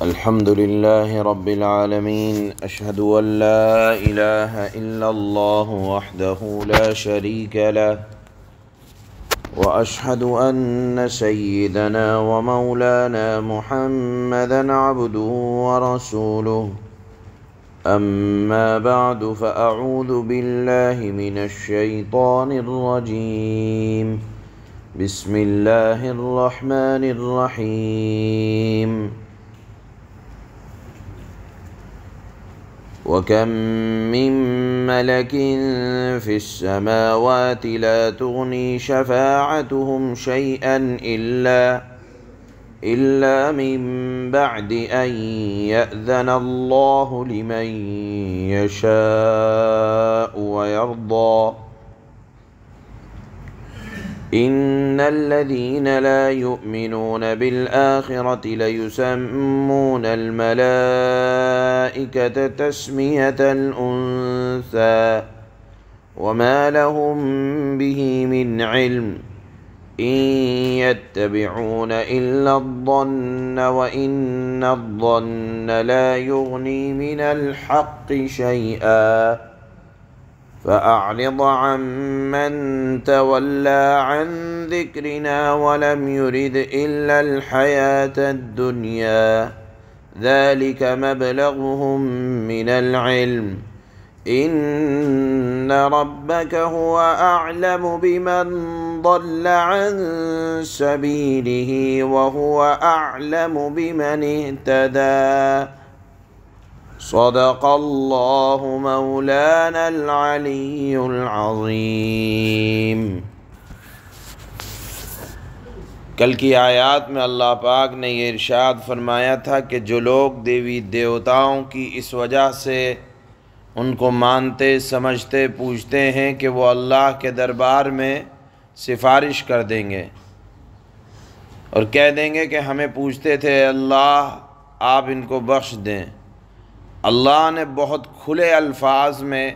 الحمد لله رب العالمين، أشهد أن لا إله إلا الله وحده لا شريك له، وأشهد أن سيدنا ومولانا محمدًا عبده ورسوله. أما بعد، فأعوذ بالله من الشيطان الرجيم. بسم الله الرحمن الرحيم. وكم من ملك في السماوات لا تغني شفاعتهم شيئا إلا من بعد أن يأذن الله لمن يشاء ويرضى. إن الذين لا يؤمنون بالآخرة ليسمون الملائكة تسمية الأنثى وما لهم به من علم، إن يتبعون إلا الظن وإن الظن لا يغني من الحق شيئا. فأعرض عمن تولى عن ذكرنا ولم يرد إلا الحياة الدنيا، ذلك مبلغهم من العلم، إن ربك هو أعلم بمن ضل عن سبيله وهو أعلم بمن اهتدى. صدق اللہ مولانا العلی العظیم۔ کل کی آیات میں اللہ پاک نے یہ ارشاد فرمایا تھا کہ جو لوگ دیوی دیوتاؤں کی اس وجہ سے ان کو مانتے سمجھتے پوجتے ہیں کہ وہ اللہ کے دربار میں سفارش کر دیں گے اور کہہ دیں گے کہ ہمیں پوجتے تھے اللہ، آپ ان کو بخش دیں۔ اللہ نے بہت کھلے الفاظ میں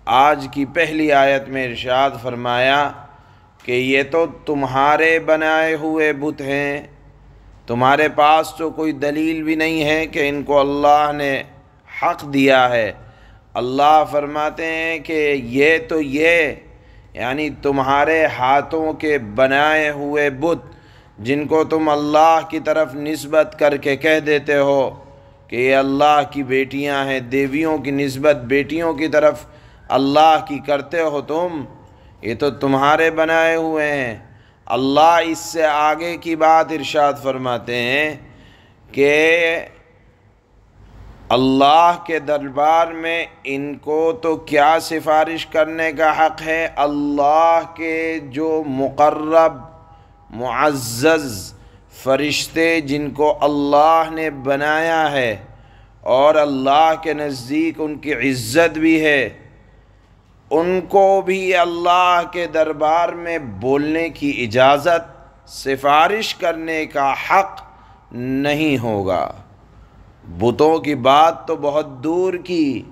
آج کی پہلی آیت میں ارشاد فرمایا کہ یہ تو تمہارے بنائے ہوئے بت ہیں، تمہارے پاس تو کوئی دلیل بھی نہیں ہے کہ ان کو اللہ نے حق دیا ہے۔ اللہ فرماتے ہیں کہ یہ یعنی تمہارے ہاتھوں کے بنائے ہوئے بت جن کو تم اللہ کی طرف نسبت کر کے کہہ دیتے ہو کہ یہ اللہ کی بیٹیاں ہیں، دیویوں کی نسبت بیٹیوں کی طرف اللہ کی کرتے ہو تم، یہ تو تمہارے بنائے ہوئے ہیں۔ اللہ اس سے آگے کی بات ارشاد فرماتے ہیں کہ اللہ کے دربار میں ان کو تو کیا سفارش کرنے کا حق ہے، اللہ کے جو مقرب معزز فرشتے جن کو اللہ نے بنایا ہے اور اللہ کے نزدیک ان کی عزت بھی ہے، ان کو بھی اللہ کے دربار میں بولنے کی اجازت، سفارش کرنے کا حق نہیں ہوگا۔ بتوں کی بات تو بہت دور کی،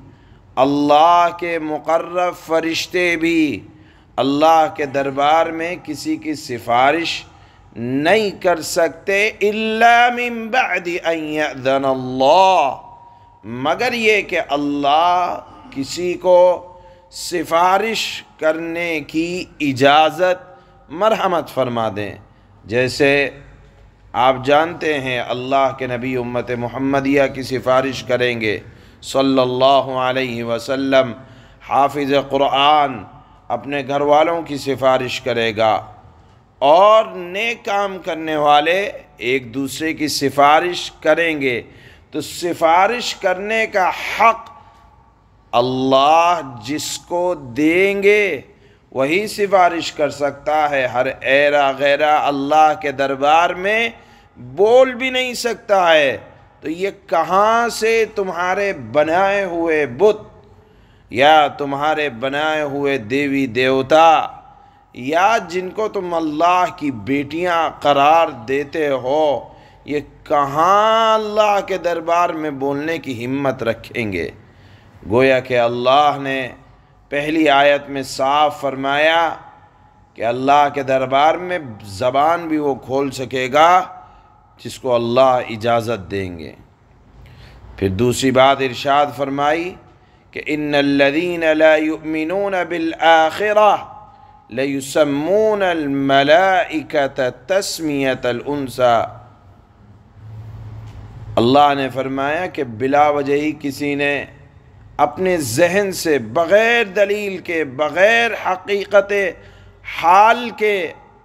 اللہ کے مقرب فرشتے بھی اللہ کے دربار میں کسی کی سفارش نہیں کر سکتے الا من بعد ان یأذن اللہ، مگر یہ کہ اللہ کسی کو سفارش کرنے کی اجازت مرحمت فرما دیں۔ جیسے آپ جانتے ہیں اللہ کے نبی امت محمدیہ کی سفارش کریں گے صلی اللہ علیہ وسلم، حافظ قرآن اپنے گھر والوں کی سفارش کرے گا، اور نیک کام کرنے والے ایک دوسرے کی سفارش کریں گے۔ تو سفارش کرنے کا حق اللہ جس کو دیں گے وہی سفارش کر سکتا ہے، ہر ایرا غیرہ اللہ کے دربار میں بول بھی نہیں سکتا ہے۔ تو یہ کہاں سے تمہارے بنائے ہوئے بت یا تمہارے بنائے ہوئے دیوی دیوتا یا جن کو تم اللہ کی بیٹیاں قرار دیتے ہو، یہ کہاں اللہ کے دربار میں بولنے کی ہمت رکھیں گے؟ گویا کہ اللہ نے پہلی آیت میں صاف فرمایا کہ اللہ کے دربار میں زبان بھی وہ کھول سکے گا جس کو اللہ اجازت دیں گے۔ پھر دوسری بات ارشاد فرمائی کہ ان الذین لا یؤمنون بالآخرہ لیسمون الملائکۃ تسمیۃ الانثی۔ اللہ نے فرمایا کہ بلا وجہ ہی کسی نے اپنے ذہن سے بغیر دلیل کے، بغیر حقیقت حال کے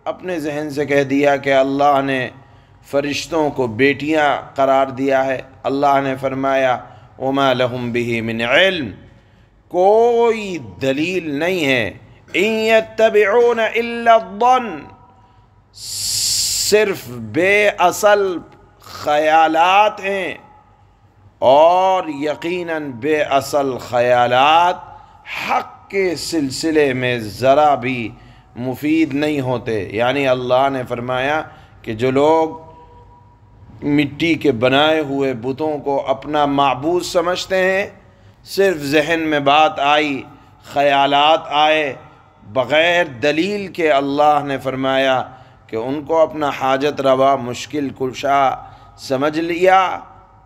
اپنے ذہن سے کہہ دیا کہ اللہ نے فرشتوں کو بیٹیاں قرار دیا ہے۔ اللہ نے فرمایا وما لہم بہ من علم، کوئی دلیل نہیں ہے۔ ان یتبعون الا الظن، صرف بے اصل خیالات ہیں، اور یقیناً بے اصل خیالات حق کے سلسلے میں ذرا بھی مفید نہیں ہوتے۔ یعنی اللہ نے فرمایا کہ جو لوگ مٹی کے بنائے ہوئے بتوں کو اپنا معبود سمجھتے ہیں، صرف ذہن میں بات آئی، خیالات آئے، بغیر دلیل کے اللہ نے فرمایا کہ ان کو اپنا حاجت روا، مشکل کشا سمجھ لیا،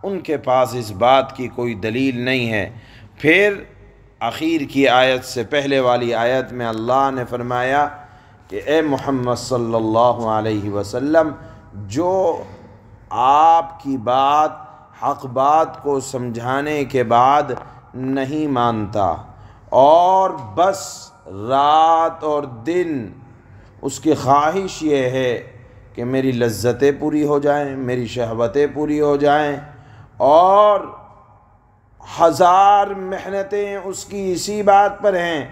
ان کے پاس اس بات کی کوئی دلیل نہیں ہے۔ پھر اخیر کی آیت سے پہلے والی آیت میں اللہ نے فرمایا کہ اے محمد صلی اللہ علیہ وسلم، جو آپ کی بات، حق بات کو سمجھانے کے بعد نہیں مانتا اور بس رات اور دن اس کی خواہش یہ ہے کہ میری لذتیں پوری ہو جائیں، میری شہوتیں پوری ہو جائیں، اور ہزار محنتیں اس کی اسی بات پر ہیں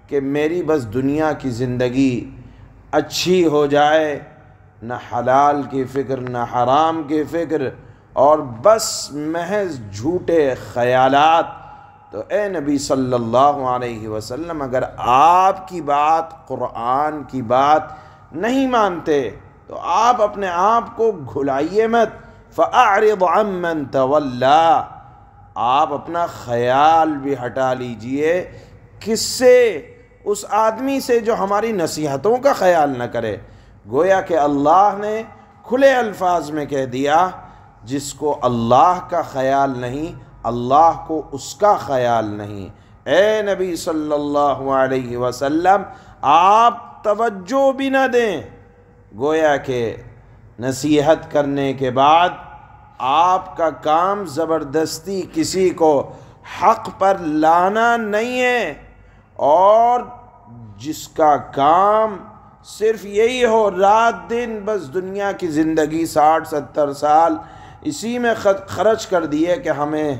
کہ میری بس دنیا کی زندگی اچھی ہو جائے، نہ حلال کی فکر نہ حرام کی فکر، اور بس محض جھوٹے خیالات۔ تو اے نبی صلی اللہ علیہ وسلم، اگر آپ کی بات، قرآن کی بات نہیں مانتے تو آپ اپنے آپ کو گھلائیے مت۔ فَأَعْرِضْ عَمَّنْ تَوَلَّىٰ، آپ اپنا خیال بھی ہٹا لیجئے۔ کس سے؟ اس آدمی سے جو ہماری نصیحتوں کا خیال نہ کرے۔ گویا کہ اللہ نے کھلے الفاظ میں کہہ دیا، جس کو اللہ کا خیال نہیں، اللہ کو اس کا خیال نہیں۔ اے نبی صلی اللہ علیہ وسلم، آپ توجہ بھی نہ دیں۔ گویا کہ نصیحت کرنے کے بعد آپ کا کام زبردستی کسی کو حق پر لانا نہیں ہے، اور جس کا کام صرف یہی ہو رات دن بس دنیا کی زندگی 60-70 سال اسی میں خرچ کر دیے کہ ہمیں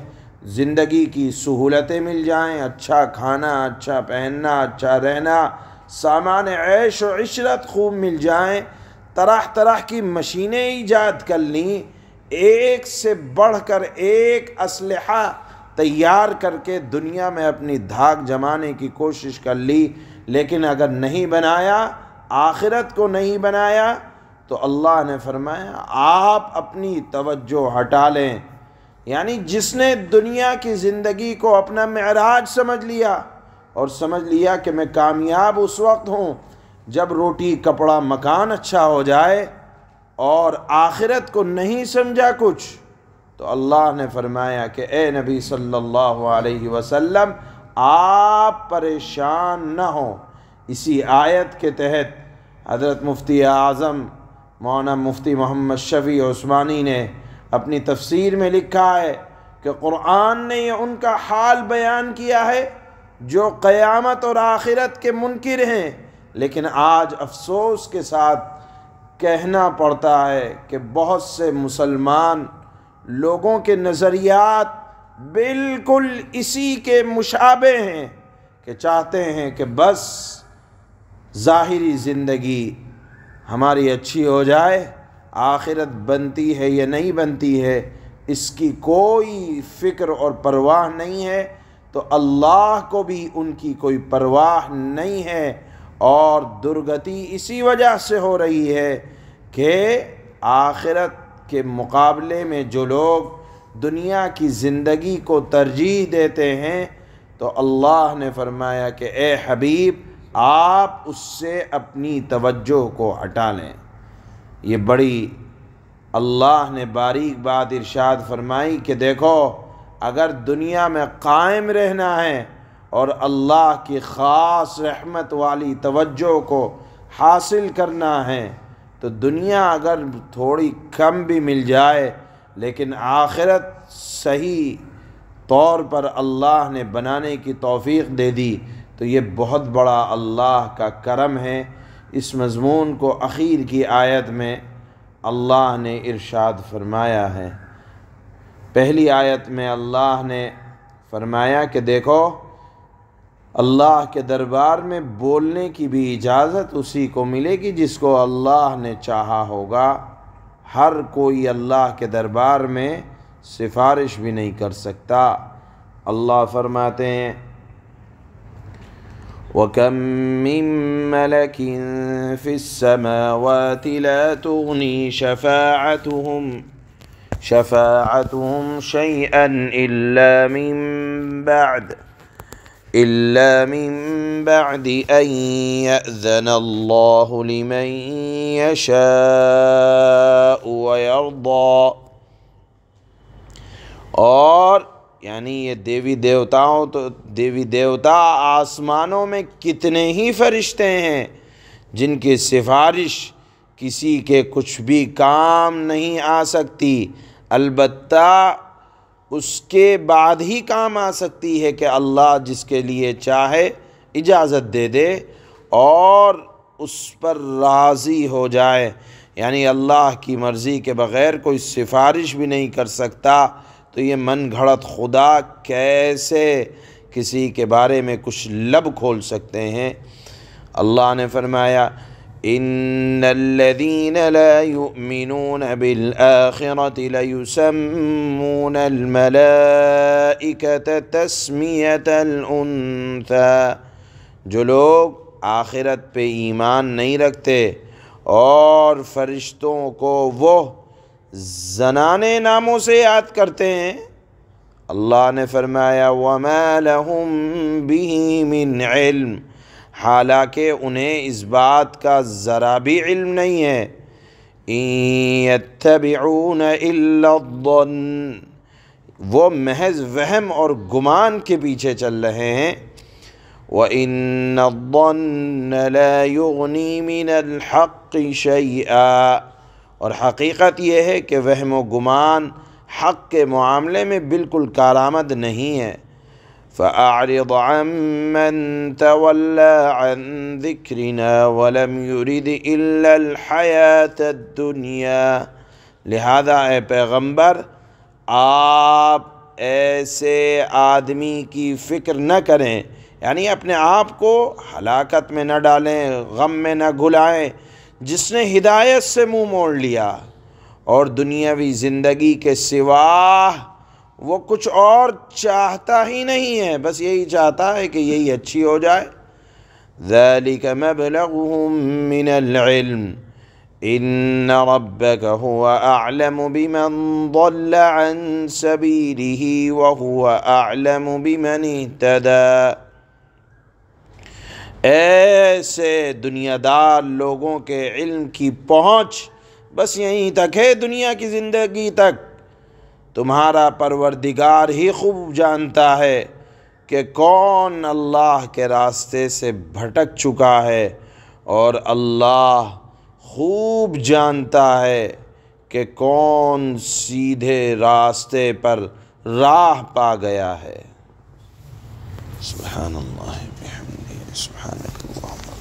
زندگی کی سہولتیں مل جائیں، اچھا کھانا، اچھا پہننا، اچھا رہنا، سامان عیش و عشرت خوب مل جائیں، طرح طرح کی مشینیں ایجاد کر لیں، ایک سے بڑھ کر ایک اسلحہ تیار کر کے دنیا میں اپنی دھاک جمانے کی کوشش کر لی، لیکن اگر نہیں بنایا، آخرت کو نہیں بنایا، تو اللہ نے فرمایا آپ اپنی توجہ ہٹا لیں۔ یعنی جس نے دنیا کی زندگی کو اپنا معراج سمجھ لیا، اور سمجھ لیا کہ میں کامیاب اس وقت ہوں جب روٹی کپڑا مکان اچھا ہو جائے، اور آخرت کو نہیں سمجھا کچھ، تو اللہ نے فرمایا کہ اے نبی صلی اللہ علیہ وسلم، آپ پریشان نہ ہوں۔ اسی آیت کے تحت حضرت مفتی اعظم مولانا مفتی محمد شفیع عثمانی نے اپنی تفسیر میں لکھا ہے کہ قرآن نے یہ ان کا حال بیان کیا ہے جو قیامت اور آخرت کے منکر ہیں، لیکن آج افسوس کے ساتھ کہنا پڑتا ہے کہ بہت سے مسلمان لوگوں کے نظریات بالکل اسی کے مشابہ ہیں کہ چاہتے ہیں کہ بس ظاہری زندگی ہماری اچھی ہو جائے، آخرت بنتی ہے یا نہیں بنتی ہے اس کی کوئی فکر اور پرواہ نہیں ہے، تو اللہ کو بھی ان کی کوئی پرواہ نہیں ہے، اور درگتی اسی وجہ سے ہو رہی ہے کہ آخرت کے مقابلے میں جو لوگ دنیا کی زندگی کو ترجیح دیتے ہیں، تو اللہ نے فرمایا کہ اے حبیب، آپ اس سے اپنی توجہ کو ہٹا لیں۔ یہ بڑی اللہ نے باریک بات ارشاد فرمائی کہ دیکھو اگر دنیا میں قائم رہنا ہے اور اللہ کی خاص رحمت والی توجہ کو حاصل کرنا ہے تو دنیا اگر تھوڑی کم بھی مل جائے لیکن آخرت صحیح طور پر اللہ نے بنانے کی توفیق دے دی تو یہ بہت بڑا اللہ کا کرم ہے۔ اس مضمون کو اخیر کی آیت میں اللہ نے ارشاد فرمایا ہے۔ پہلی آیت میں اللہ نے فرمایا کہ دیکھو اللہ کے دربار میں بولنے کی بھی اجازت اسی کو ملے گی جس کو اللہ نے چاہا ہوگا، ہر کوئی اللہ کے دربار میں سفارش بھی نہیں کر سکتا۔ اللہ فرماتے ہیں وَكَم مِّن مَّلَكٍ فِي السَّمَاوَاتِ لَا تُغْنِي شَفَاعَتُهُمْ شَيْئًا إِلَّا مِن بَعْدِ أَن يَأْذَنَ اللَّهُ لِمَن يَشَاءُ وَيَرْضَىٰ۔ اور یعنی یہ دیوی دیوتا آسمانوں میں کتنے ہی فرشتے ہیں جن کی سفارش کسی کے کچھ بھی کام نہیں آ سکتی، البتہ اس کے بعد ہی کام آ سکتی ہے کہ اللہ جس کے لیے چاہے اجازت دے دے اور اس پر راضی ہو جائے، یعنی اللہ کی مرضی کے بغیر کوئی سفارش بھی نہیں کر سکتا۔ تو یہ من گھڑت خدا کیسے کسی کے بارے میں کچھ لب کھول سکتے ہیں؟ اللہ نے فرمایا ان الذين لا يؤمنون بالآخرة ليسمون الملائكة تسمية الأنثى، جو لوگ آخرت پہ ایمان نہیں رکھتے اور فرشتوں کو وہ زنانے ناموں سے یاد کرتے ہیں، اللہ نے فرمایا وَمَا لَهُم بِهِ مِنْ عِلْمٍ، حالانکہ انہیں اس بات کا ذرا بھی علم نہیں ہے، إِن يَتَّبِعُونَ إِلَّا الظَّنَّ، وہ محض وہم اور گمان کے پیچھے چل رہے ہیں، وَإِنَّ الظَّنَّ لَا يُغْنِي مِنَ الْحَقِّ شَيْئًا، اور حقیقت یہ ہے کہ وہم و گمان حق کے معاملے میں بالکل کارآمد نہیں ہے۔ فَأَعْرِضْ عَمَّن تَوَلَّىٰ عَن ذِكْرِنَا وَلَمْ يُرِدْ إِلَّا الْحَيَاةَ الدُّنْيَا، لہذا اے پیغمبر آپ ایسے آدمی کی فکر نہ کریں، یعنی اپنے آپ کو ہلاکت میں نہ ڈالیں، غم میں نہ گھلائیں، جس نے ہدایت سے منہ موڑ لیا اور دنیاوی زندگی کے سوا وہ کچھ اور چاہتا ہی نہیں ہے، بس یہی چاہتا ہے کہ یہی اچھی ہو جائے۔ ذَلِكَ مَبْلَغُهُم مِّنَ الْعِلْمِ إِنَّ رَبَّكَ هُوَ أَعْلَمُ بِمَنْ ضَلَّ عَنْ سَبِيلِهِ وَهُوَ أَعْلَمُ بِمَنِ اهْتَدَىٰ۔ ایسے دنیا دار لوگوں کے علم کی پہنچ بس یہیں تک ہے، دنیا کی زندگی تک۔ تمہارا پروردگار ہی خوب جانتا ہے کہ کون اللہ کے راستے سے بھٹک چکا ہے، اور اللہ خوب جانتا ہے کہ کون سیدھے راستے پر راہ پا گیا ہے۔ سبحان اللہ بحمدہ، سبحانک اللہم۔